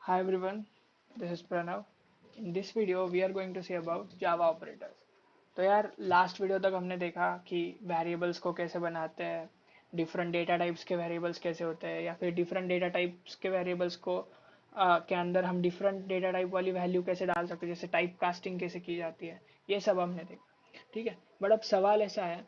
Hi everyone, this is Pranav. In this video we are going to see about Java operators. तो यार last video तक हमने देखा कि वेरिएबल्स को कैसे बनाते हैं, डिफरेंट डेटा टाइप्स के वेरिएबल्स कैसे होते हैं, या फिर डिफरेंट डेटा टाइप्स के वेरिएबल्स को के अंदर हम डिफरेंट डेटा टाइप वाली वैल्यू कैसे डाल सकते हैं, जैसे टाइप कास्टिंग कैसे की जाती है, ये सब हमने देखा। ठीक है, बट अब सवाल ऐसा है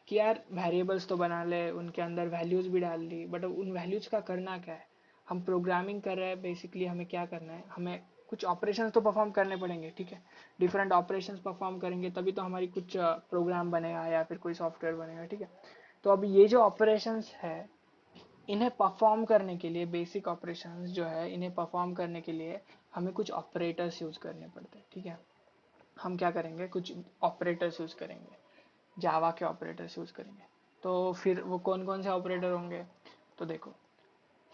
कि यार वेरिएबल्स तो बना ले, उनके अंदर वैल्यूज भी डाल दी, बट अब उन वैल्यूज का करना क्या है। हम प्रोग्रामिंग कर रहे हैं, बेसिकली हमें क्या करना है, हमें कुछ ऑपरेशंस तो परफॉर्म करने पड़ेंगे। ठीक है, डिफरेंट ऑपरेशंस परफॉर्म करेंगे तभी तो हमारी कुछ प्रोग्राम बनेगा या फिर कोई सॉफ्टवेयर बनेगा। ठीक है, तो अब ये जो ऑपरेशंस है, इन्हें परफॉर्म करने के लिए, बेसिक ऑपरेशंस जो है इन्हें परफॉर्म करने के लिए हमें कुछ ऑपरेटर्स यूज करने पड़ते हैं। ठीक है, हम क्या करेंगे, कुछ ऑपरेटर्स यूज करेंगे, जावा के ऑपरेटर्स यूज करेंगे। तो फिर वो कौन कौन से ऑपरेटर होंगे, तो देखो,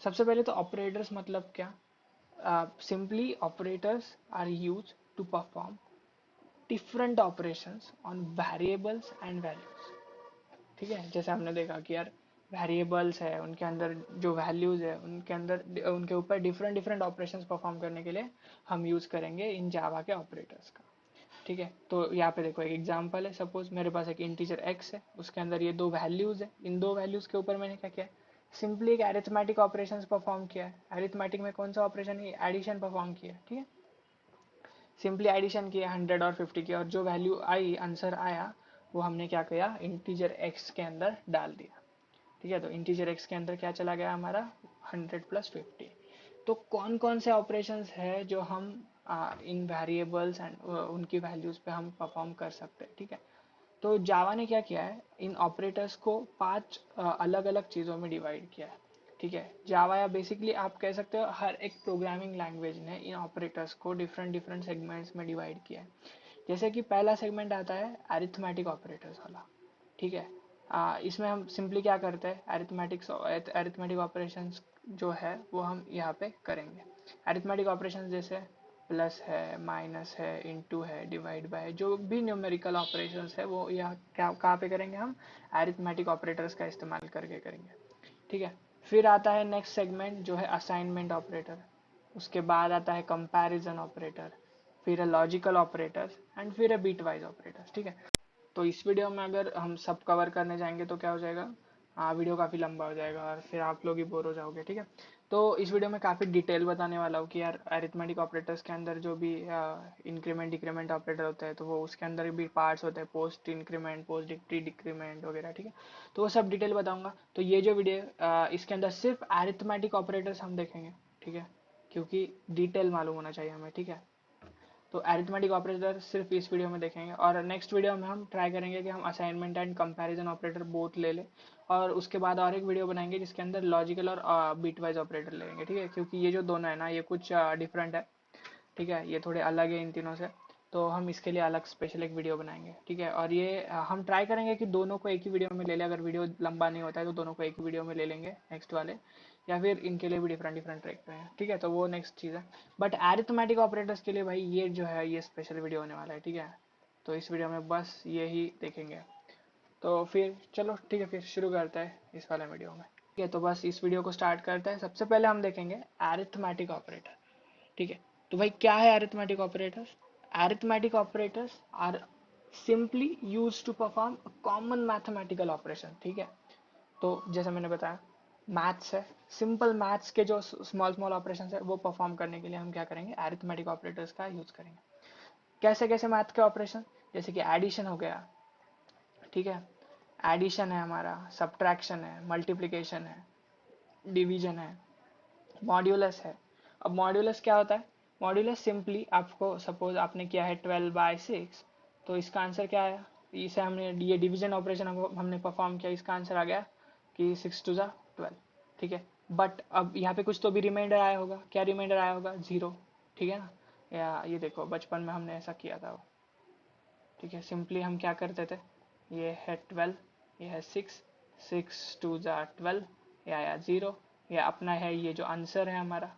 सबसे पहले तो ऑपरेटर्स मतलब क्या। Simply operators are used to perform different operations on variables and values। ठीक है, जैसे हमने देखा कि यार वेरिएबल्स है, उनके अंदर जो वैल्यूज है, उनके अंदर उनके ऊपर डिफरेंट डिफरेंट ऑपरेशंस परफॉर्म करने के लिए हम यूज करेंगे इन जावा के ऑपरेटर्स का। ठीक है, तो यहाँ पे देखो एक एग्जांपल है। सपोज मेरे पास एक इंटीजर x है, उसके अंदर ये दो वैल्यूज है। इन दो वैल्यूज के ऊपर मैंने क्या किया है, सिंपली एक अरिथमेटिक ऑपरेशन परफॉर्म किया है। अरिथमेटिक में कौन सा ऑपरेशन है, एडिशन परफॉर्म किया है। ठीक है, सिंपली एडिशन किया 100 और 50 की, और जो वैल्यू आई, आंसर आया, वो हमने क्या किया, इंटीजर x के अंदर डाल दिया। ठीक है, तो इंटीजर x के अंदर क्या चला गया हमारा, 100 प्लस 50। तो कौन कौन से ऑपरेशंस है जो हम इन वेरिएबल्स एंड उनकी वैल्यूज पे हम परफॉर्म कर सकते हैं। ठीक है, तो जावा ने क्या किया है, इन ऑपरेटर्स को 5 अलग अलग चीज़ों में डिवाइड किया है। ठीक है, जावा, या बेसिकली आप कह सकते हो हर एक प्रोग्रामिंग लैंग्वेज ने इन ऑपरेटर्स को डिफरेंट डिफरेंट सेगमेंट्स में डिवाइड किया है। जैसे कि पहला सेगमेंट आता है अरिथमेटिक ऑपरेटर्स वाला। ठीक है, इसमें हम सिंपली क्या करते हैं, अरिथमेटिक ऑपरेशंस जो है वो हम यहाँ पे करेंगे। अरिथमेटिक ऑपरेशंस जैसे प्लस है, माइनस है, इनटू है, डिवाइड बाय, जो भी न्यूमेरिकल ऑपरेशंस है वो यहाँ क्या कहाँ पे करेंगे, हम अरिथमेटिक ऑपरेटर्स का इस्तेमाल करके करेंगे। ठीक है, फिर आता है नेक्स्ट सेगमेंट जो है असाइनमेंट ऑपरेटर। उसके बाद आता है कंपैरिजन ऑपरेटर, फिर है लॉजिकल ऑपरेटर्स, एंड फिर है बीट वाइज ऑपरेटर्स। ठीक है, तो इस वीडियो में अगर हम सब कवर करने जाएंगे तो क्या हो जाएगा, वीडियो काफ़ी लंबा हो जाएगा और फिर आप लोग ही बोर हो जाओगे। ठीक है, तो इस वीडियो में काफ़ी डिटेल बताने वाला हूँ कि यार अरिथमेटिक ऑपरेटर्स के अंदर जो भी इंक्रीमेंट डिक्रीमेंट ऑपरेटर होता है, तो वो उसके अंदर भी पार्ट्स होते हैं, post increment, post pre decrement वगैरह। ठीक है, तो वो सब डिटेल बताऊंगा। तो ये जो वीडियो इसके अंदर सिर्फ अरिथमेटिक ऑपरेटर्स हम देखेंगे। ठीक है, क्योंकि डिटेल मालूम होना चाहिए हमें। ठीक है, तो अरिथमेटिक ऑपरेटर सिर्फ इस वीडियो में देखेंगे, और नेक्स्ट वीडियो में हम ट्राई करेंगे कि हम assignment and comparison operator both ले लें, और उसके बाद और एक वीडियो बनाएंगे जिसके अंदर लॉजिकल और बीट वाइज ऑपरेटर लेंगे। ठीक है, क्योंकि ये जो दोनों है ना, ये कुछ डिफरेंट है। ठीक है, ये थोड़े अलग है इन तीनों से, तो हम इसके लिए अलग स्पेशल एक वीडियो बनाएंगे। ठीक है, और ये हम ट्राई करेंगे कि दोनों को एक ही वीडियो में ले लें। अगर वीडियो लंबा नहीं होता है तो दोनों को एक ही वीडियो में ले लेंगे नेक्स्ट वाले, या फिर इनके लिए भी डिफरेंट डिफरेंट ट्रैक पे है। ठीक है, तो वो नेक्स्ट चीज़ है। बट अरिथमेटिक ऑपरेटर्स के लिए भाई ये जो है ये स्पेशल वीडियो होने वाला है। ठीक है, तो इस वीडियो में बस ये ही देखेंगे। तो फिर चलो ठीक है, फिर शुरू करते हैं इस वाले वीडियो में। ठीक है, तो बस इस वीडियो को स्टार्ट करते हैं। सबसे पहले हम देखेंगे अरिथमेटिक ऑपरेटर। ठीक है, तो भाई क्या है arithmetic operators. Arithmetic operators are simply use to perform common mathematical operation. ठीक है, तो जैसे मैंने बताया मैथ्स है, सिंपल मैथ्स के जो स्मॉल स्मॉल ऑपरेशन है वो परफॉर्म करने के लिए हम क्या करेंगे, अरिथमेटिक ऑपरेटर्स का यूज करेंगे। कैसे कैसे मैथ के ऑपरेशन, जैसे कि एडिशन हो गया। ठीक है, एडिशन है हमारा, सब्ट्रैक्शन है, मल्टीप्लिकेशन है, डिवीजन है, मॉड्यूलस है। अब मॉड्यूलस क्या होता है, मॉड्यूलस सिंपली आपको, सपोज आपने किया है 12/6, तो इसका आंसर क्या आया, इसे हमने ये डिवीजन ऑपरेशन हमने परफॉर्म किया, इसका आंसर आ गया कि 6 2 12। ठीक है, बट अब यहाँ पे कुछ तो भी रिमाइंडर आया होगा, क्या रिमाइंडर आया होगा, 0। ठीक है ना, या ये देखो बचपन में हमने ऐसा किया था वो। ठीक है, सिंपली हम क्या करते थे, ये है 12, ये है 6, 6 2 12, ये आया 0, ये अपना है, ये जो आंसर है हमारा,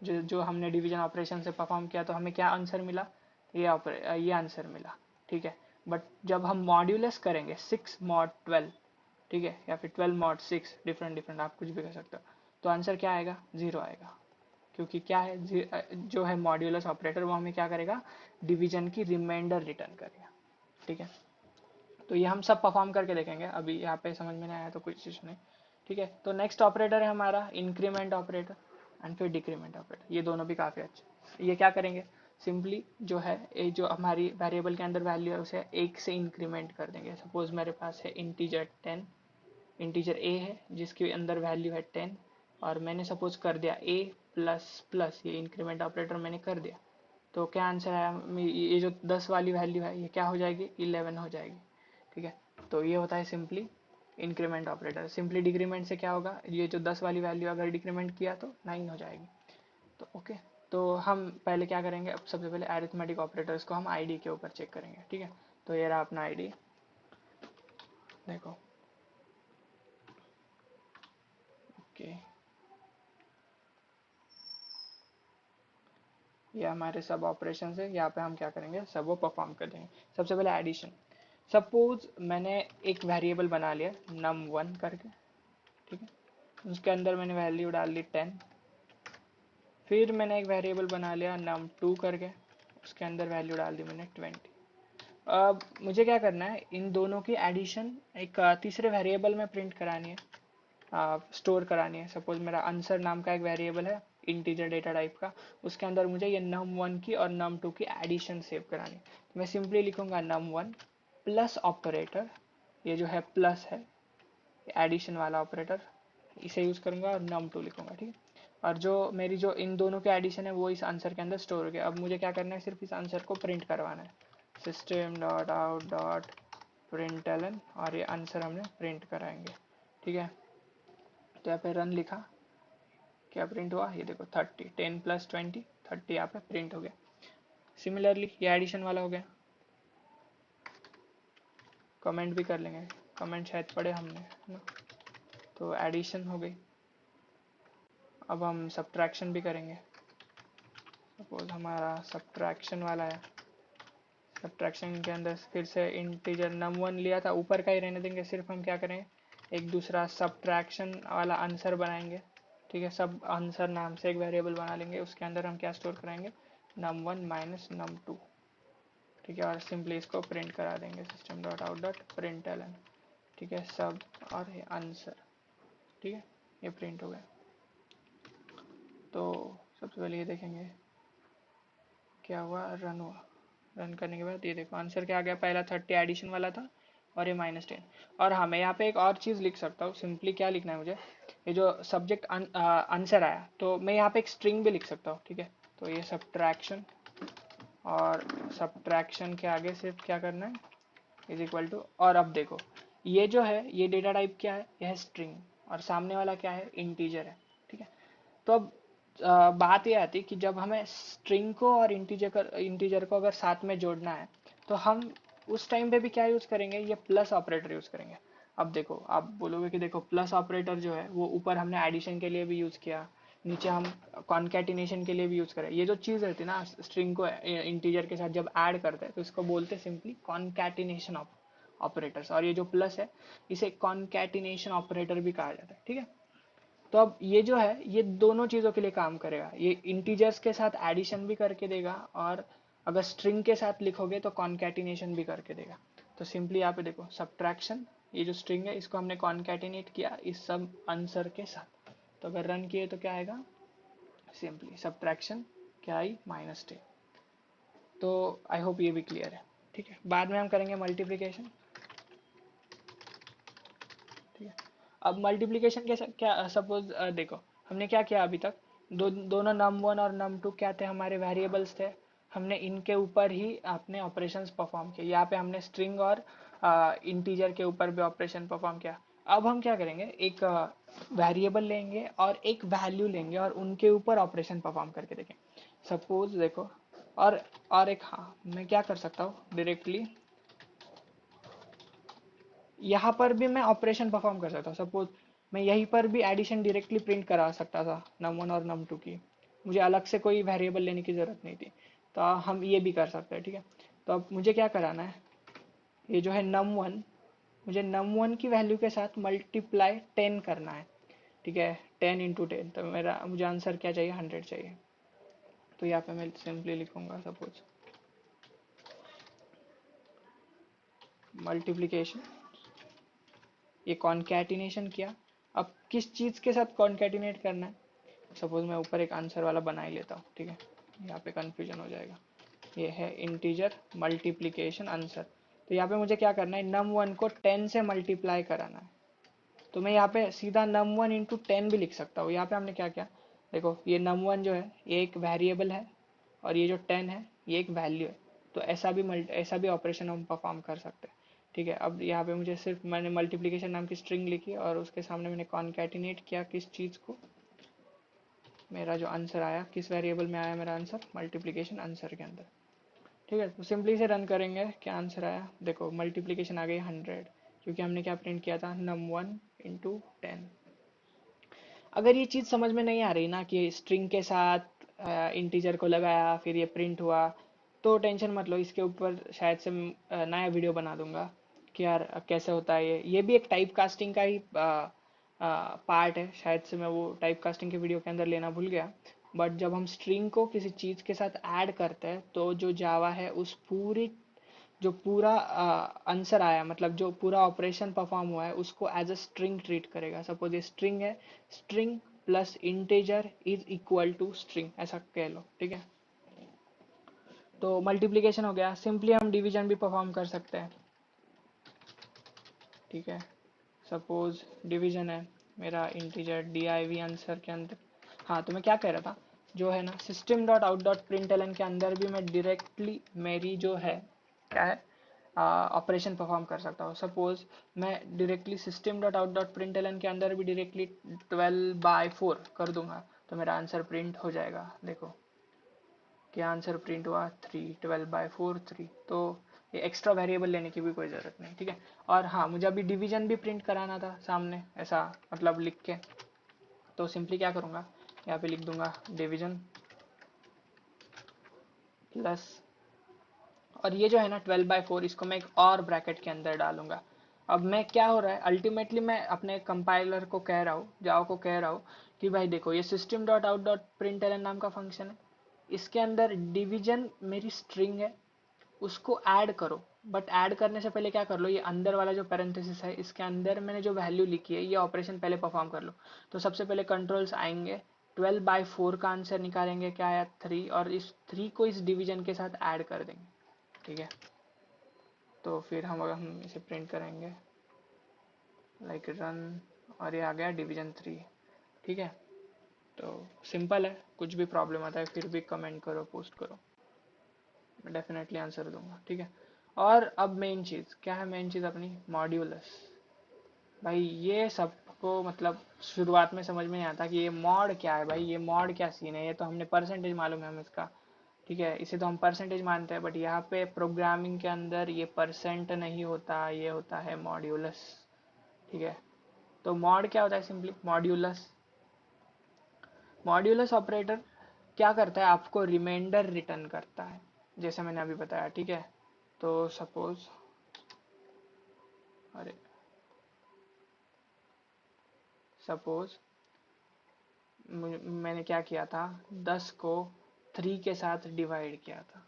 जो जो हमने डिवीजन ऑपरेशन से परफॉर्म किया, तो हमें क्या आंसर मिला, ये आंसर मिला। ठीक है, बट जब हम मॉड्यूलस करेंगे 6 mod 12, ठीक है, या फिर 12 mod 6, डिफरेंट डिफरेंट आप कुछ भी कर सकते हो, तो आंसर क्या आएगा, 0 आएगा। क्योंकि क्या है, जो है मॉड्यूलस ऑपरेटर वो हमें क्या करेगा, डिवीजन की रिमाइंडर रिटर्न करेगा। ठीक है, तो ये हम सब परफॉर्म करके देखेंगे, अभी यहाँ पे समझ में नहीं आया तो कोई चीज़ नहीं। ठीक है, तो नेक्स्ट ऑपरेटर है हमारा इंक्रीमेंट ऑपरेटर एंड फिर डिक्रीमेंट ऑपरेटर, ये दोनों भी काफ़ी अच्छे। ये क्या करेंगे, सिंपली जो है ये जो हमारी वेरिएबल के अंदर वैल्यू है उसे 1 से इंक्रीमेंट कर देंगे। सपोज मेरे पास है इंटीजर 10, इंटीजर ए है जिसके अंदर वैल्यू है 10, और मैंने सपोज कर दिया ए प्लस प्लस, ये इंक्रीमेंट ऑपरेटर मैंने कर दिया, तो क्या आंसर आया, ये जो 10 वाली वैल्यू है ये क्या हो जाएगी, 11 हो जाएगी। ठीक है, तो ये होता है simply increment operator. Simply decrement से क्या होगा, ये जो 10 वाली वैल्यू अगर डिक्रीमेंट किया तो 9 हो जाएगी। तो ओके, तो हम पहले क्या करेंगे, अब सबसे पहले अरिथमेटिक ऑपरेटर्स को हम आईडी के ऊपर चेक करेंगे। ठीक है, तो ये रहा अपना आईडी, देखो ओके, ये हमारे सब ऑपरेशन है, यहाँ पे हम क्या करेंगे, सब वो परफॉर्म कर देंगे। सबसे पहले एडिशन, सपोज मैंने एक वेरिएबल बना लिया num1 करके। ठीक है, उसके अंदर मैंने वैल्यू डाल दी 10। फिर मैंने एक वेरिएबल बना लिया num2 करके, उसके अंदर वैल्यू डाल दी मैंने 20। अब मुझे क्या करना है, इन दोनों की एडिशन एक तीसरे वेरिएबल में प्रिंट करानी है, स्टोर करानी है। सपोज मेरा आंसर नाम का एक वेरिएबल है इंटीजर डेटा टाइप का, उसके अंदर मुझे ये num1 की और num2 की एडिशन सेव करानी है। तो मैं सिंपली लिखूंगा num1 प्लस ऑपरेटर, ये जो है प्लस है एडिशन वाला ऑपरेटर, इसे यूज करूंगा और num2 लिखूंगा। ठीक है, और जो मेरी जो इन दोनों के एडिशन है वो इस आंसर के अंदर स्टोर हो गया। अब मुझे क्या करना है, सिर्फ इस आंसर को प्रिंट करवाना है, system dot out dot println, और ये आंसर हमने प्रिंट कराएंगे। ठीक है, तो यहाँ पे रन लिखा, क्या प्रिंट हुआ, ये देखो 30, 10 प्लस 20 30 यहाँ पे प्रिंट हो गया। सिमिलरली ये एडिशन वाला हो गया, कमेंट भी कर लेंगे, कमेंट शायद पढ़े हमने है ना, तो एडिशन हो गई। अब हम सब्ट्रैक्शन भी करेंगे, सपोज हमारा सब्ट्रैक्शन वाला है, सब्ट्रैक्शन के अंदर फिर से इंटीजर num1 लिया था, ऊपर का ही रहने देंगे, सिर्फ हम क्या करेंगे, एक दूसरा सब्ट्रैक्शन वाला आंसर बनाएंगे। ठीक है, सब आंसर नाम से एक वेरिएबल बना लेंगे, उसके अंदर हम क्या स्टोर कराएंगे, num1 माइनस num2। ठीक है, और सिंपली इसको प्रिंट करा देंगे, system dot out dot println. ठीक है, सब और ये आंसर। ठीक है, ये प्रिंट हो गया। तो सबसे पहले ये देखेंगे क्या हुआ, रन हुआ, रन करने के बाद ये देखो आंसर क्या आ गया, पहला 30 एडिशन वाला था और ये -10। और हाँ, मैं यहाँ पे एक और चीज़ लिख सकता हूँ, सिंपली क्या लिखना है मुझे, ये जो सब्जेक्ट आंसर आया तो मैं यहाँ पे एक स्ट्रिंग भी लिख सकता हूँ। ठीक है, तो ये सब्ट्रैक्शन, और सब्ट्रैक्शन के आगे सिर्फ क्या करना है, इज इक्वल टू, और अब देखो ये जो है ये डेटा टाइप क्या है, यह है स्ट्रिंग, और सामने वाला क्या है, इंटीजर है। ठीक है, तो अब बात ये आती है कि जब हमें स्ट्रिंग को और इंटीजर को अगर साथ में जोड़ना है तो हम उस टाइम पे भी क्या यूज करेंगे, ये प्लस ऑपरेटर यूज करेंगे। अब देखो आप बोलोगे कि देखो प्लस ऑपरेटर जो है वो ऊपर हमने एडिशन के लिए भी यूज किया, नीचे हम कॉन्कैटिनेशन के लिए भी यूज करें। ये जो चीज रहती है ना, स्ट्रिंग को इंटीजर के साथ जब ऐड करते हैं तो इसको बोलते हैं सिंपली कॉन्कैटिनेशन ऑपरेटर्स, और ये जो प्लस है इसे कॉन्कैटिनेशन ऑपरेटर भी कहा जाता है। ठीक है, तो अब ये जो है ये दोनों चीज़ों के लिए काम करेगा, ये इंटीजर्स के साथ एडिशन भी करके देगा, और अगर स्ट्रिंग के साथ लिखोगे तो कॉन्कैटिनेशन भी करके देगा। तो सिंपली यहाँ पे देखो सब्ट्रैक्शन, ये जो स्ट्रिंग है इसको हमने कॉन्कैटिनेट किया इस सब आंसर के साथ, तो अगर रन किए तो क्या आएगा, सिंपली सब्ट्रैक्शन क्या आई, -10। तो आई होप ये भी क्लियर है। ठीक है, बाद में हम करेंगे मल्टीप्लीकेशन। ठीक है, अब मल्टीप्लिकेशन के क्या, सपोज देखो हमने क्या किया अभी तक, दोनों num1 और num2 क्या थे, हमारे वेरिएबल्स थे, हमने इनके ऊपर ही अपने ऑपरेशंस परफॉर्म किए। यहाँ पे हमने स्ट्रिंग और इंटीजर के ऊपर भी ऑपरेशन परफॉर्म किया। अब हम क्या करेंगे, एक वेरिएबल लेंगे और एक वैल्यू लेंगे और उनके ऊपर ऑपरेशन परफॉर्म करके देखें। सपोज देखो, और एक, हाँ मैं क्या कर सकता हूँ डायरेक्टली, यहाँ पर भी मैं ऑपरेशन परफॉर्म कर सकता हूँ। सपोज मैं यहीं पर भी एडिशन डायरेक्टली प्रिंट करा सकता था num1 और num2 की, मुझे अलग से कोई वेरिएबल लेने की ज़रूरत नहीं थी, तो हम ये भी कर सकते हैं। ठीक है, तो अब मुझे क्या कराना है, ये जो है num1, मुझे num1 की वैल्यू के साथ मल्टीप्लाई 10 करना है। ठीक है, 10 × 10, तो मेरा मुझे आंसर क्या चाहिए, 100 चाहिए। तो यहाँ पे मैं सिंपली लिखूंगा सपोज मल्टीप्लिकेशन, ये कॉन्कैटिनेशन किया। अब किस चीज़ के साथ कॉन्कैटिनेट करना है, सपोज मैं ऊपर एक आंसर वाला बना ही लेता हूँ, ठीक है, यहाँ पे कन्फ्यूजन हो जाएगा। ये है इंटीजर मल्टीप्लिकेशन आंसर। तो यहाँ पे मुझे क्या करना है, num1 को 10 से मल्टीप्लाई कराना है। तो मैं यहाँ पे सीधा num1 इंटू 10 भी लिख सकता हूँ। यहाँ पे हमने क्या किया, देखो ये num1 जो है ये एक वेरिएबल है और ये जो 10 है ये एक वैल्यू है। तो ऐसा भी ऑपरेशन हम परफॉर्म कर सकते हैं, ठीक है। अब यहाँ पे मुझे सिर्फ मैंने मल्टीप्लिकेशन नाम की स्ट्रिंग लिखी और उसके सामने मैंने कॉन्कैटिनेट किया किस चीज़ को, मेरा जो आंसर आया किस वेरिएबल में आया मेरा आंसर, मल्टीप्लिकेशन आंसर के अंदर, ठीक है। तो सिंपली से रन करेंगे, क्या आंसर आया, देखो मल्टीप्लिकेशन आ गई 100, क्योंकि हमने क्या प्रिंट किया था, num1 इंटू 10। अगर ये चीज़ समझ में नहीं आ रही ना कि स्ट्रिंग के साथ इंटीजर को लगाया फिर ये प्रिंट हुआ, तो टेंशन मत लो, इसके ऊपर शायद से नया वीडियो बना दूंगा कि यार कैसे होता है ये भी एक टाइप कास्टिंग का ही पार्ट है। शायद से मैं वो टाइप कास्टिंग के वीडियो के अंदर लेना भूल गया। बट जब हम स्ट्रिंग को किसी चीज़ के साथ ऐड करते हैं तो जो जावा है उस जो पूरा आंसर आया, मतलब जो पूरा ऑपरेशन परफॉर्म हुआ है उसको एज अ स्ट्रिंग ट्रीट करेगा। सपोज ये स्ट्रिंग है, string plus integer is equal to string, ऐसा कह लो, ठीक है। तो मल्टीप्लिकेशन हो गया, सिंपली हम डिवीजन भी परफॉर्म कर सकते हैं, ठीक है। सपोज डिवीजन है मेरा इंटीजर div आंसर के अंदर। हाँ, तो मैं क्या कह रहा था, जो है ना system dot out dot println के अंदर भी मैं डायरेक्टली मेरी जो है क्या है ऑपरेशन परफॉर्म कर सकता हूँ। सपोज मैं directly system dot out dot println के अंदर भी डायरेक्टली 12/4 कर दूंगा तो मेरा आंसर प्रिंट हो जाएगा। देखो क्या आंसर प्रिंट हुआ, 3, 12/4 3। तो ये एक्स्ट्रा वेरिएबल लेने की भी कोई ज़रूरत नहीं, ठीक है। और हाँ, मुझे अभी डिवीजन भी प्रिंट कराना था सामने, ऐसा मतलब लिख के, तो सिंपली क्या करूँगा, यहाँ पे लिख दूंगा डिवीजन प्लस, और ये जो है ना 12/4 इसको मैं एक और ब्रैकेट के अंदर डालूंगा। अब मैं क्या हो रहा है, अल्टीमेटली मैं अपने कंपाइलर को कह रहा हूँ, जावा को कह रहा हूँ कि भाई देखो ये system dot out dot println नाम का फंक्शन है, इसके अंदर डिवीजन मेरी स्ट्रिंग है, उसको ऐड करो। बट ऐड करने से पहले क्या कर लो, ये अंदर वाला जो पैरेंथेसिस है इसके अंदर मैंने जो वैल्यू लिखी है ये ऑपरेशन पहले परफॉर्म कर लो। तो सबसे पहले कंट्रोल्स आएंगे, 12/4 का आंसर निकालेंगे, क्या आया 3, और इस 3 को इस डिवीजन के साथ ऐड कर देंगे, ठीक है। तो फिर हम इसे प्रिंट करेंगे लाइक रन, और ये आ गया डिवीजन 3, ठीक है। तो सिंपल है, कुछ भी प्रॉब्लम आता है फिर भी कमेंट करो, पोस्ट करो, मैं डेफिनेटली आंसर दूंगा, ठीक है। और अब मेन चीज़ क्या है, मेन चीज़ अपनी मॉड्यूलस। भाई ये सबको मतलब शुरुआत में समझ में नहीं आता कि ये मॉड क्या है, भाई ये मॉड क्या सीन है, ये तो हमने परसेंटेज मालूम है हमें इसका, ठीक है, इसे तो हम परसेंटेज मानते हैं। बट यहाँ पे प्रोग्रामिंग के अंदर ये परसेंट नहीं होता, ये होता है मॉड्यूलस, ठीक है। तो मॉड क्या होता है, सिंपली मॉड्यूलस, मॉड्यूलस ऑपरेटर क्या करता है, आपको रिमाइंडर रिटर्न करता है, जैसे मैंने अभी बताया, ठीक है। तो सपोज, अरे सपोज मैंने क्या किया था, 10 को 3 के साथ डिवाइड किया था,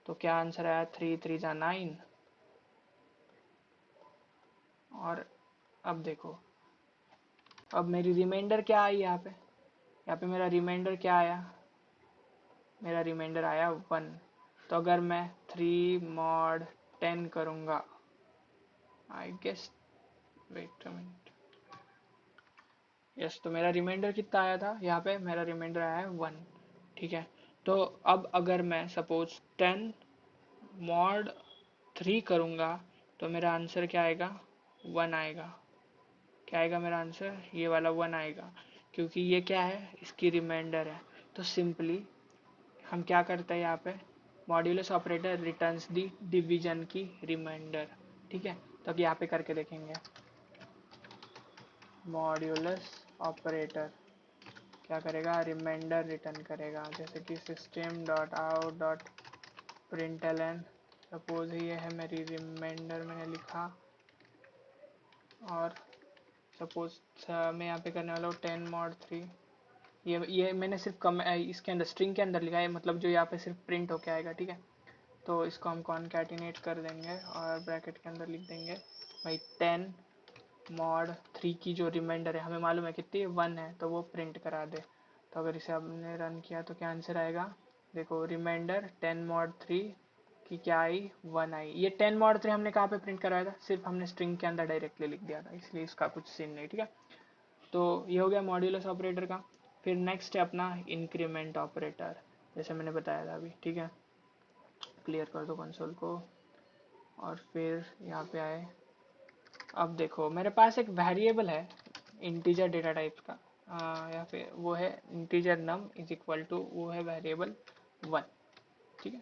तो क्या आंसर आया, 3 3 जा 9। और अब देखो, अब मेरी रिमाइंडर क्या आई, यहाँ पे मेरा रिमाइंडर क्या आया, मेरा रिमाइंडर आया 1। तो अगर मैं 3 mod 10 करूँगा, I guess, wait a minute, yes, तो मेरा रिमाइंडर कितना आया था, यहाँ पे मेरा रिमाइंडर आया है 1, ठीक है। तो अब अगर मैं सपोज 10 mod 3 करूँगा तो मेरा आंसर क्या आएगा, 1 आएगा। क्या आएगा मेरा आंसर, ये वाला 1 आएगा, क्योंकि ये क्या है, इसकी रिमाइंडर है। तो सिंपली हम क्या करते हैं, यहाँ पे मॉड्यूलस ऑपरेटर रिटर्न्स दी डिवीजन की रिमाइंडर, ठीक है। तो अब यहाँ पे करके देखेंगे, मॉड्यूलस ऑपरेटर क्या करेगा, रिमाइंडर रिटर्न करेगा, जैसे कि system dot out dot println, suppose ये है मेरी रिमाइंडर मैंने लिखा, और सपोज मैं यहाँ पे करने वाला हूँ 10 mod 3। ये मैंने सिर्फ कम इसके अंदर स्ट्रिंग के अंदर लिखा है, मतलब जो यहाँ पे सिर्फ प्रिंट होके आएगा, ठीक है। तो इसको हम कॉन्कैटिनेट कर देंगे और ब्रैकेट के अंदर लिख देंगे भाई 10 mod 3 की जो रिमाइंडर है, हमें मालूम है कितनी 1 है, तो वो प्रिंट करा दे। तो अगर इसे हमने रन किया तो क्या आंसर आएगा, देखो रिमाइंडर 10 mod 3 की क्या आई, 1 आई। ये 10 mod 3 हमने कहाँ पे प्रिंट कराया था, सिर्फ हमने स्ट्रिंग के अंदर डायरेक्टली लिख दिया था, इसलिए इसका कुछ सीन नहीं, ठीक है। तो ये हो गया मॉड्यूलस ऑपरेटर का। फिर नेक्स्ट है अपना इंक्रीमेंट ऑपरेटर, जैसे मैंने बताया था अभी, ठीक है। क्लियर कर दो कंसोल को और फिर यहाँ पे आए। अब देखो मेरे पास एक वेरिएबल है इंटीजर डेटा टाइप का, या फिर वो है integer num is equal to, वो है वेरिएबल 1, ठीक है।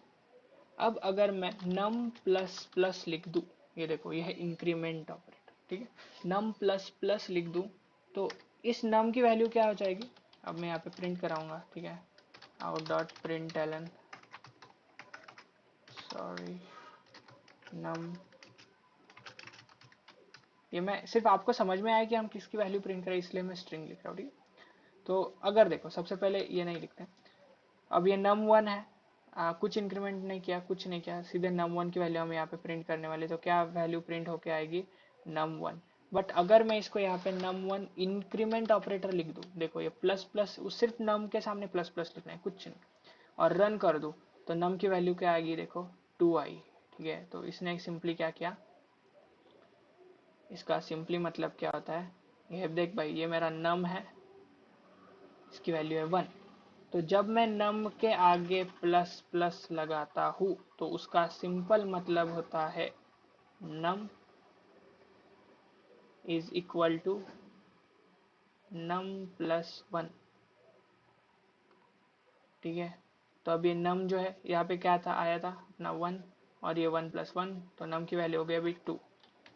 अब अगर मैं नम प्लस प्लस लिख दूँ, ये देखो ये है इंक्रीमेंट ऑपरेटर, ठीक है। नम प्लस प्लस लिख दूँ तो इस नम की वैल्यू क्या हो जाएगी, अब मैं यहाँ पे प्रिंट कराऊंगा, ठीक है। Out dot print Elon, sorry num, ये मैं सिर्फ आपको समझ में आया कि हम किसकी वैल्यू प्रिंट करें, इसलिए मैं स्ट्रिंग लिख रहा हूँ, ठीक है। तो अगर देखो सबसे पहले ये नहीं लिखते, अब ये num1 है, कुछ इंक्रीमेंट नहीं किया, कुछ नहीं किया, सीधे num1 की वैल्यू हम यहाँ पे प्रिंट करने वाले, तो क्या वैल्यू प्रिंट होके आएगी, num1। बट अगर मैं इसको यहाँ पे num1 इंक्रीमेंट ऑपरेटर लिख दूँ, देखो ये प्लस प्लस, सिर्फ num के सामने प्लस प्लस लिखना है, कुछ नहीं, और रन कर दूँ तो num की वैल्यू क्या आएगी, देखो 2 आई, ठीक है। तो इसने सिंपली क्या किया, इसका सिंपली मतलब क्या होता है, ये देख भाई ये मेरा num है, इसकी वैल्यू है 1। तो जब मैं नम के आगे प्लस प्लस लगाता हूँ तो उसका सिंपल मतलब होता है num is equal to num plus 1, ठीक है। तो अब ये नम जो है यहाँ पे क्या था, आया था अपना 1, और ये 1 + 1, तो नम की वैल्यू हो गई अभी 2,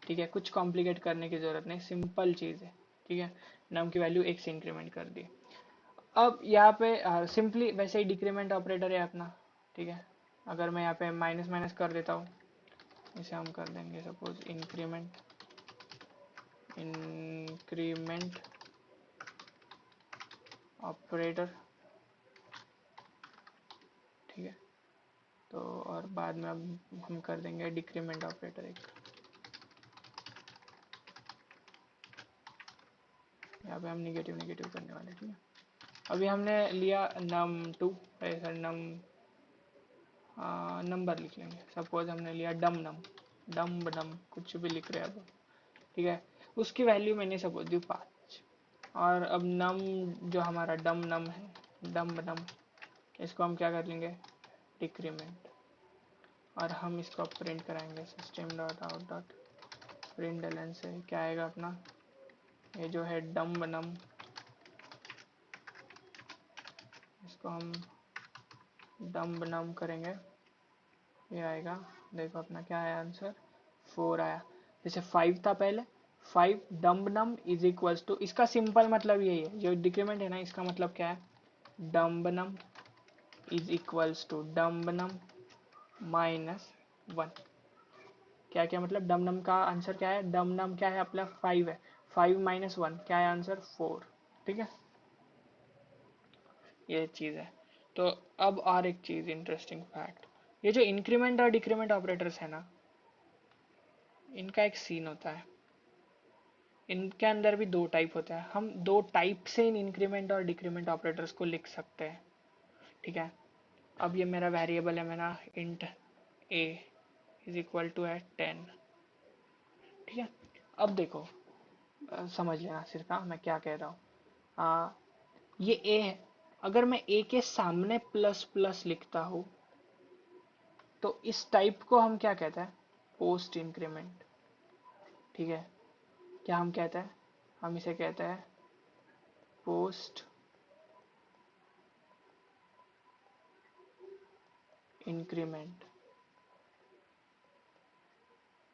ठीक है। कुछ कॉम्प्लिकेट करने की जरूरत नहीं, सिंपल चीज़ है, ठीक है। नम की वैल्यू 1 से इंक्रीमेंट कर दी। अब यहाँ पे सिंपली वैसे ही डिक्रीमेंट ऑपरेटर है अपना, ठीक है। अगर मैं यहाँ पे माइनस माइनस कर देता हूँ, इसे हम कर देंगे सपोज इंक्रीमेंट, इंक्रीमेंट ऑपरेटर, ठीक है। तो और बाद में अब हम कर देंगे डिक्रीमेंट ऑपरेटर एक, यहाँ पे हम निगेटिव निगेटिव करने वाले, ठीक है। अभी हमने लिया num2, सर नंबर लिख लेंगे, सपोज हमने लिया डम नम, डम डम कुछ भी लिख रहे हैं अब, ठीक है। उसकी वैल्यू मैंने सपोज दी 5, और अब नम जो हमारा डम नम है, डम डम, इसको हम क्या कर लेंगे, डिक्रीमेंट, और हम इसको प्रिंट कराएंगे system dot out dot print एलन से, क्या आएगा अपना, ये जो है डम नम, इसको हम डम नम करेंगे, ये आएगा, देखो अपना क्या आया आंसर, 4 आया। जैसे 5 था पहले, 5 डम नम इज इक्वल्स टू, इसका सिंपल मतलब यही है, जो डिक्रीमेंट है ना, इसका मतलब क्या है, डम नम इज इक्वल्स टू डम नम -1। क्या क्या मतलब, डम नम का आंसर क्या है, डम नम क्या है अपना 5 है, 5 - 1 क्या है आंसर, 4, ठीक है। ये चीज़ है। तो अब और एक चीज़ इंटरेस्टिंग फैक्ट, ये जो इंक्रीमेंट और डिक्रीमेंट ऑपरेटर्स है ना, इनका एक सीन होता है, इनके अंदर भी दो टाइप होता है, हम दो टाइप से इन इंक्रीमेंट और डिक्रीमेंट ऑपरेटर्स को लिख सकते हैं, ठीक है। अब ये मेरा वेरिएबल है, मेरा int a is equal to है 10, ठीक है। अब देखो समझ लेना सिर्फ, मैं क्या कह रहा हूँ, ये a है, अगर मैं a के सामने प्लस प्लस लिखता हूँ तो इस टाइप को हम क्या कहते हैं, पोस्ट इंक्रीमेंट, ठीक है। क्या हम कहते हैं, हम इसे कहते हैं पोस्ट इंक्रीमेंट,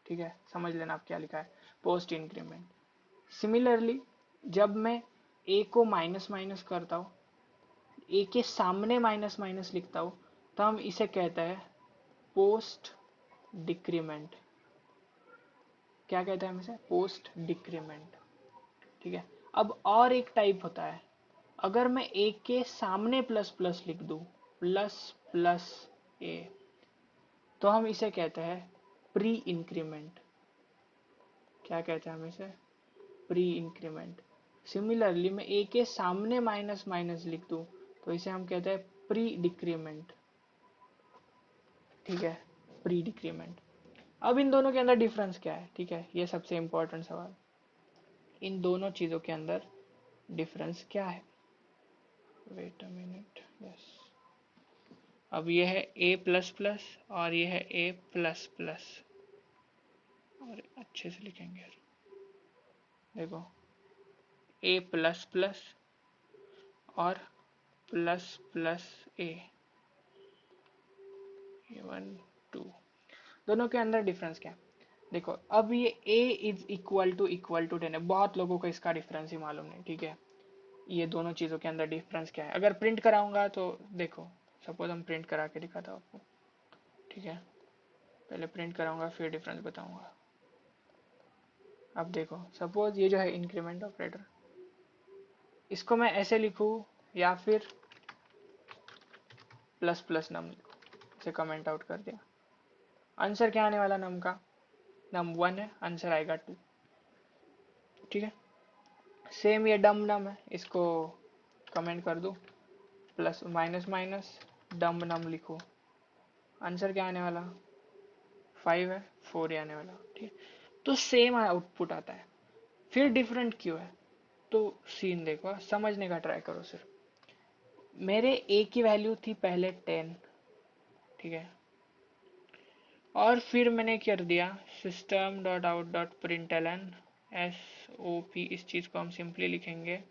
ठीक है। समझ लेना आप क्या लिखा है, पोस्ट इंक्रीमेंट। सिमिलरली जब मैं a को माइनस माइनस करता हूँ, a के सामने माइनस माइनस लिखता हूँ, तो हम इसे कहते हैं पोस्ट डिक्रीमेंट। क्या कहते हैं हम इसे, पोस्ट डिक्रीमेंट, ठीक है। अब और एक टाइप होता है, अगर मैं ए के सामने प्लस प्लस लिख दूं, प्लस प्लस ए, तो हम इसे कहते हैं प्री इंक्रीमेंट। क्या कहते हैं हम इसे? Pre increment. सिमिलरली मैं ए के सामने माइनस माइनस लिख दूं, तो इसे हम कहते हैं प्री डिक्रीमेंट। ठीक है, प्री डिक्रीमेंट। अब इन दोनों के अंदर डिफरेंस क्या है? ठीक है, ये सबसे इंपॉर्टेंट सवाल, इन दोनों चीजों के अंदर डिफरेंस क्या है? Wait a minute, yes. अब ये है ए प्लस प्लस और ये है ए प्लस प्लस, और अच्छे से लिखेंगे यार, देखो ए प्लस प्लस और प्लस प्लस ए, 1 2, दोनों के अंदर डिफरेंस क्या है? देखो, अब ये a इज इक्वल टू 10 है, बहुत लोगों को इसका डिफरेंस ही मालूम नहीं। ठीक है, ये दोनों चीजों के अंदर डिफरेंस क्या है? अगर प्रिंट कराऊंगा तो देखो, सपोज हम प्रिंट करा के दिखाता हूँ आपको। ठीक है, पहले प्रिंट कराऊंगा फिर डिफरेंस बताऊंगा। अब देखो, सपोज ये जो है इंक्रीमेंट ऑपरेटर, इसको मैं ऐसे लिखूं या फिर प्लस प्लस नम लिखूं, इसे कमेंट आउट कर दिया। आंसर क्या आने वाला नम का? नम 1 है, आंसर आएगा 2। ठीक है, सेम ये डम नम है, इसको कमेंट कर दो, प्लस माइनस माइनस डम नम लिखो, आंसर क्या आने वाला? 5 है, 4 ही आने वाला। ठीक है, तो सेम आउटपुट आता है, फिर डिफरेंट क्यों है? तो सीन देखो, समझने का ट्राई करो सिर्फ। मेरे ए की वैल्यू थी पहले 10, ठीक है, और फिर मैंने कर दिया system dot out dot println S O P, इस चीज को हम सिंपली लिखेंगे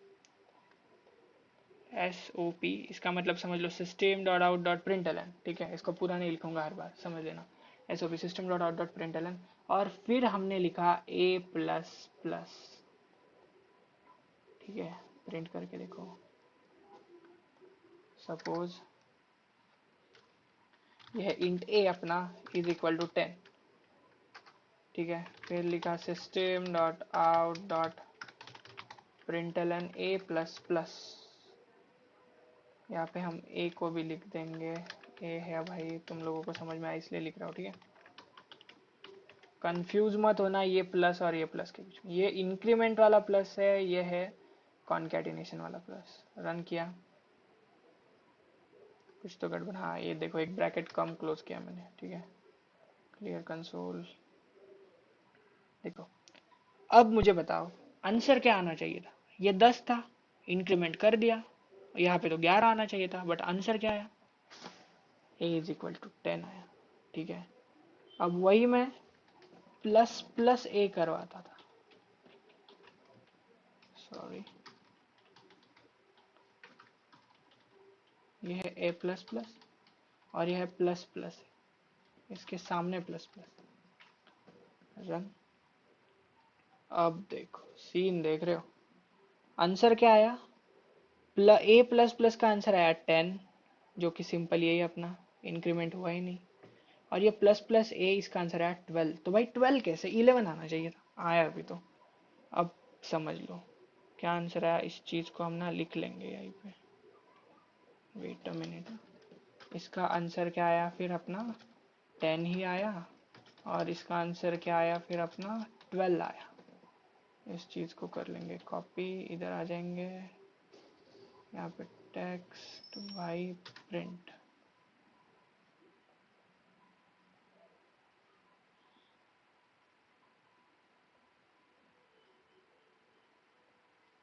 एस ओ पी, इसका मतलब समझ लो system dot out dot println. ठीक है, इसको पूरा नहीं लिखूंगा हर बार, समझ लेना, S O P system dot out dot println, और फिर हमने लिखा ए प्लस प्लस। ठीक है, प्रिंट करके देखो, सपोज यह इंट ए अपना इज इक्वल टू 10। ठीक है, फिर लिखा system dot out dot println A plus plus, यहाँ पे हम ए को भी लिख देंगे, ए है भाई, तुम लोगों को समझ में आया इसलिए लिख रहा हूँ। ठीक है, कंफ्यूज मत होना ये प्लस और ये प्लस के बीच में, ये इंक्रीमेंट वाला प्लस है, ये है कॉन्कैटिनेशन वाला प्लस। रन किया, कुछ तो गड़बड़, हाँ ये देखो एक ब्रैकेट कम क्लोज किया मैंने। ठीक है, क्लियर कंसोल, देखो अब मुझे बताओ आंसर क्या आना चाहिए था? ये 10 था, इंक्रीमेंट कर दिया, यहाँ पे तो 11 आना चाहिए था, बट आंसर क्या आया? a इज इक्वल टू 10 आया। ठीक है, अब वही मैं प्लस प्लस ए करवाता था, सॉरी, ये है ए प्लस प्लस और यह है प्लस प्लस, इसके सामने प्लस प्लस। रन, अब देखो सीन देख रहे हो, आंसर क्या आया? ए प्लस प्लस का आंसर आया 10, जो कि सिंपल यही अपना इंक्रीमेंट हुआ ही नहीं, और ये प्लस प्लस ए, इसका आंसर आया 12। तो भाई 12 कैसे? 11 आना चाहिए था, आया अभी तो। अब समझ लो क्या आंसर आया, इस चीज को हम ना लिख लेंगे यहीं पे, वेट अ मिनट, इसका आंसर क्या आया फिर अपना? 10 ही आया, और इसका आंसर क्या आया फिर अपना? 12 आया। इस चीज को कर लेंगे कॉपी, इधर आ जाएंगे, यहाँ पे टेक्स्ट वाई प्रिंट,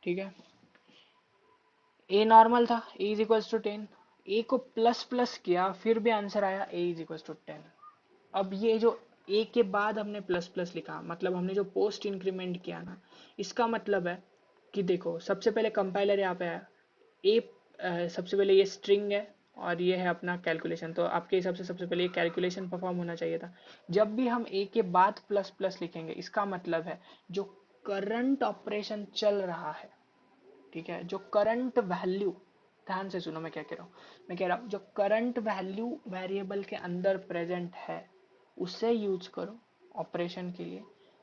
ठीक है, ए नॉर्मल था, ए इज इक्वल्स टू 10, ए को प्लस प्लस किया फिर भी आंसर आया ए इज इक्वल्स टू 10। अब ये जो ए के बाद हमने प्लस प्लस लिखा, मतलब हमने जो पोस्ट इंक्रीमेंट किया ना, इसका मतलब है कि देखो सबसे पहले कंपाइलर यहाँ पे आया, ए सबसे पहले ये स्ट्रिंग है और ये है अपना कैलकुलेशन, तो आपके हिसाब से सबसे पहले ये कैलकुलेशन परफॉर्म होना चाहिए था। जब भी हम ए के बाद प्लस प्लस लिखेंगे, इसका मतलब है जो करंट ऑपरेशन चल रहा है, ठीक है, जो करंट वैल्यू, ध्यान से सुनो मैं क्या कह रहा हूँ, मैं कह रहा हूँ जो करंट वैल्यू वेरिएबल के अंदर प्रेजेंट है उसे यूज करो ऑपरेशन के लिए,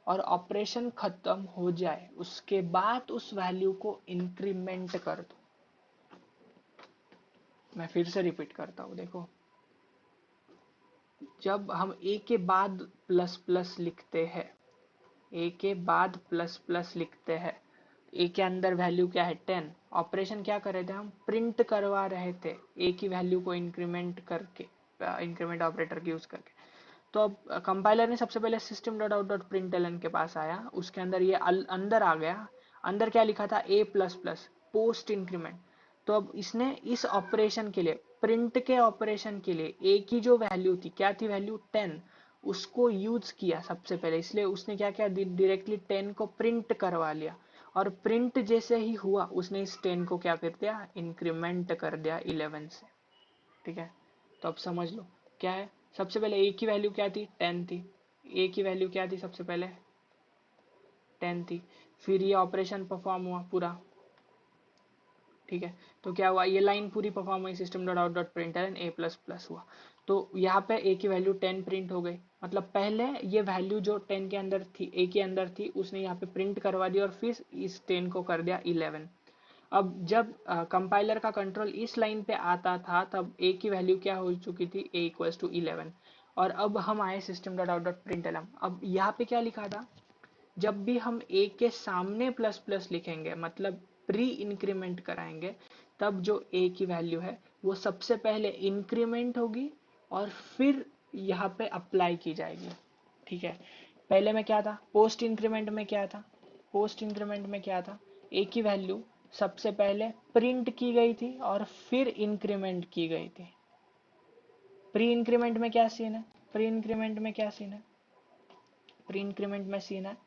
और ऑपरेशन खत्म हो जाए उसके बाद उस वैल्यू को इंक्रीमेंट कर दो। मैं फिर से रिपीट करता हूं, देखो जब हम a के बाद प्लस प्लस लिखते हैं, a के बाद प्लस प्लस लिखते हैं, a के अंदर वैल्यू क्या है 10, ऑपरेशन क्या कर रहे थे हम, प्रिंट करवा रहे थे a की वैल्यू को इंक्रीमेंट करके, इंक्रीमेंट ऑपरेटर की यूज करके। तो अब कंपाइलर ने सबसे पहले system dot out dot println के पास आया, उसके अंदर ये अंदर आ गया, अंदर क्या लिखा था a plus plus post increment. तो अब इसने इस ऑपरेशन के लिए, प्रिंट के ऑपरेशन के लिए a की जो वैल्यू थी, क्या थी वैल्यू 10, उसको यूज किया सबसे पहले, इसलिए उसने क्या किया डायरेक्टली 10 को प्रिंट करवा लिया, और प्रिंट जैसे ही हुआ उसने इस 10 को क्या कर दिया, इंक्रीमेंट कर दिया 11 से। ठीक है, तो अब समझ लो क्या है, सबसे पहले a की वैल्यू क्या थी 10 थी, a की वैल्यू क्या थी सबसे पहले 10 थी, फिर ये ऑपरेशन परफॉर्म हुआ पूरा। ठीक है, तो क्या हुआ, ये लाइन पूरी परफॉर्म हुई, system dot out dot println a plus plus हुआ। तो यहाँ पे a की वैल्यू 10 प्रिंट हो गई, मतलब पहले ये वैल्यू जो 10 के अंदर थी, a के अंदर थी, उसने यहाँ पे प्रिंट करवा दी और फिर इस 10 को कर दिया 11। अब जब कंपाइलर का कंट्रोल इस लाइन पे आता था तब a की वैल्यू क्या हो चुकी थी, a इक्वल्स टू 11। और अब हम आए system dot out dot println, अब यहाँ पे क्या लिखा था, जब भी हम a के सामने प्लस प्लस लिखेंगे, मतलब प्री इंक्रीमेंट कराएंगे, तब जो a की वैल्यू है वो सबसे पहले इंक्रीमेंट होगी और फिर यहाँ पे अप्लाई की जाएगी। ठीक है, पहले में क्या था, पोस्ट इंक्रीमेंट में क्या था, पोस्ट इंक्रीमेंट में क्या था, a की वैल्यू सबसे पहले प्रिंट की गई थी और फिर इंक्रीमेंट की गई थी। प्री इंक्रीमेंट में क्या सीन है, प्री इंक्रीमेंट में क्या सीन है, प्री इंक्रीमेंट में सीन है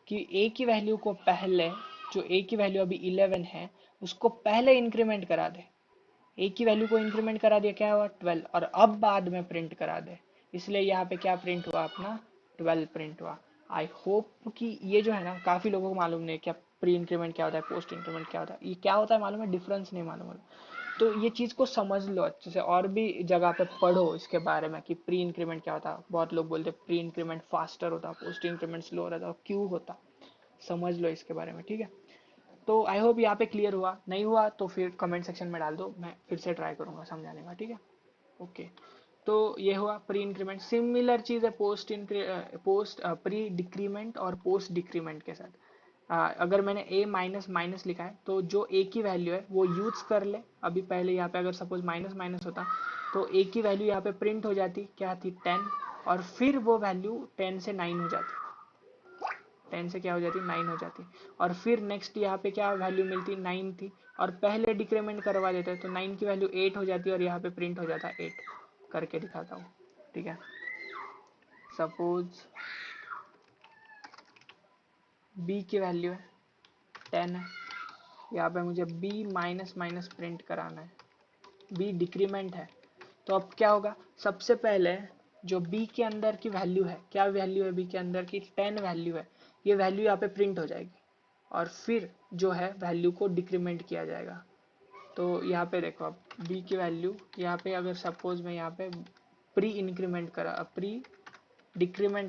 कि a की वैल्यू को पहले, जो a की वैल्यू अभी 11 है, उसको पहले इंक्रीमेंट करा दे, a की वैल्यू को इंक्रीमेंट करा दिया, क्या हुआ 12, और अब बाद में प्रिंट करा दे, इसलिए यहाँ पे क्या प्रिंट हुआ अपना 12 प्रिंट हुआ। आई होप कि ये जो है ना, काफी लोगों को मालूम नहीं क्या प्री इंक्रीमेंट क्या होता है, पोस्ट इंक्रीमेंट क्या होता है, ये क्या होता है मालूम है, डिफरेंस नहीं मालूम है। तो ये चीज को समझ लो अच्छे से, और भी जगह पे पढ़ो इसके बारे में कि प्री इंक्रीमेंट क्या होता है। बहुत लोग बोलते हैं प्री इंक्रीमेंट फास्टर होता, पोस्ट इंक्रीमेंट स्लो रहता, क्यों होता, समझ लो इसके बारे में। ठीक है, तो आई होप यहाँ पे क्लियर हुआ, नहीं हुआ तो फिर कमेंट सेक्शन में डाल दो, मैं फिर से ट्राई करूंगा समझाने का। ठीक है, ओके, तो ये हुआ प्री इंक्रीमेंट। सिमिलर चीज है पोस्ट प्री डिक्रीमेंट और पोस्ट डिक्रीमेंट के साथ। अगर मैंने a माइनस माइनस लिखा है तो जो a की वैल्यू है वो यूज कर ले, अभी पहले यहाँ पे अगर सपोज माइनस माइनस होता तो a की वैल्यू यहाँ पे प्रिंट हो जाती, क्या थी 10, और फिर वो वैल्यू 10 से 9 हो जाती, 10 से क्या हो जाती 9 हो जाती, और फिर नेक्स्ट यहाँ पे क्या वैल्यू मिलती 9 थी, और पहले डिक्रीमेंट करवा देते तो 9 की वैल्यू 8 हो जाती और यहाँ पे प्रिंट हो जाता 8, करके दिखाता हूँ। ठीक है, सपोज b की वैल्यू है 10 है, यहाँ पे मुझे b माइनस माइनस प्रिंट कराना है, b डिक्रीमेंट है, तो अब क्या होगा, सबसे पहले जो b के अंदर की वैल्यू है, क्या वैल्यू है b के अंदर की 10 वैल्यू है, ये वैल्यू यहाँ पे प्रिंट हो जाएगी, और फिर जो है वैल्यू को डिक्रीमेंट किया जाएगा। तो यहाँ पे देखो, अब b की वैल्यू यहाँ पे अगर सपोज मैं यहाँ पे प्री डिक्रीमेंट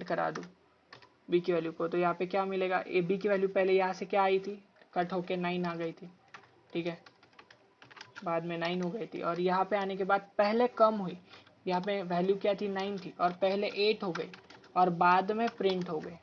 करा दूँ b की वैल्यू को, तो यहाँ पे क्या मिलेगा, ए b की वैल्यू पहले यहाँ से क्या आई थी, कट होके 9 आ गई थी। ठीक है, बाद में 9 हो गई थी, और यहाँ पे आने के बाद पहले कम हुई, यहाँ पे वैल्यू क्या थी 9 थी, और पहले 8 हो गई, और बाद में प्रिंट हो गए।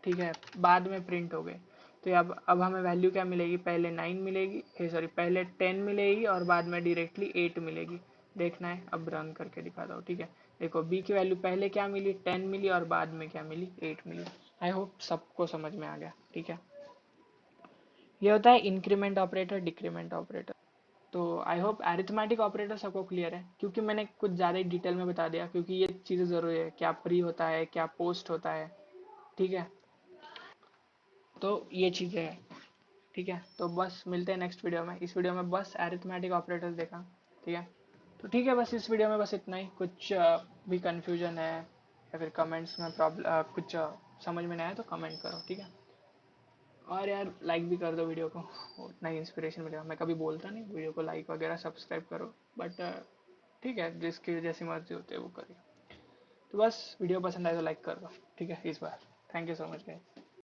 ठीक है, बाद में प्रिंट हो गए, तो अब हमें वैल्यू क्या मिलेगी, पहले 9 मिलेगी, सॉरी पहले 10 मिलेगी और बाद में डायरेक्टली 8 मिलेगी। देखना है, अब रन करके दिखाता हूँ। ठीक है, देखो b की वैल्यू पहले क्या मिली 10 मिली और बाद में क्या मिली 8 मिली। आई होप सबको समझ में आ गया। ठीक है, ये होता है इंक्रीमेंट ऑपरेटर, डिक्रीमेंट ऑपरेटर। तो आई होप अरिथमेटिक ऑपरेटर सबको क्लियर है, क्योंकि मैंने कुछ ज़्यादा ही डिटेल में बता दिया, क्योंकि ये चीज़ें ज़रूरी है, क्या प्री होता है, क्या पोस्ट होता है। ठीक है, तो ये चीज़ें हैं। ठीक है, तो बस मिलते हैं नेक्स्ट वीडियो में। इस वीडियो में बस अरिथमेटिक ऑपरेटर्स देखा। ठीक है, तो ठीक है, बस इस वीडियो में बस इतना ही। कुछ भी कंफ्यूजन है या फिर कमेंट्स में प्रॉब्लम, कुछ समझ में नहीं आया तो कमेंट करो। ठीक है, और यार लाइक भी कर दो वीडियो को, उतना ही इंस्पिरेशन मिलेगा। मैं कभी बोलता नहीं वीडियो को लाइक वगैरह सब्सक्राइब करो, बट ठीक है, जिसकी जैसी मर्जी होती है वो करिए। तो बस वीडियो पसंद आए तो लाइक कर दो। ठीक है, इस बार। Thank you so much guys.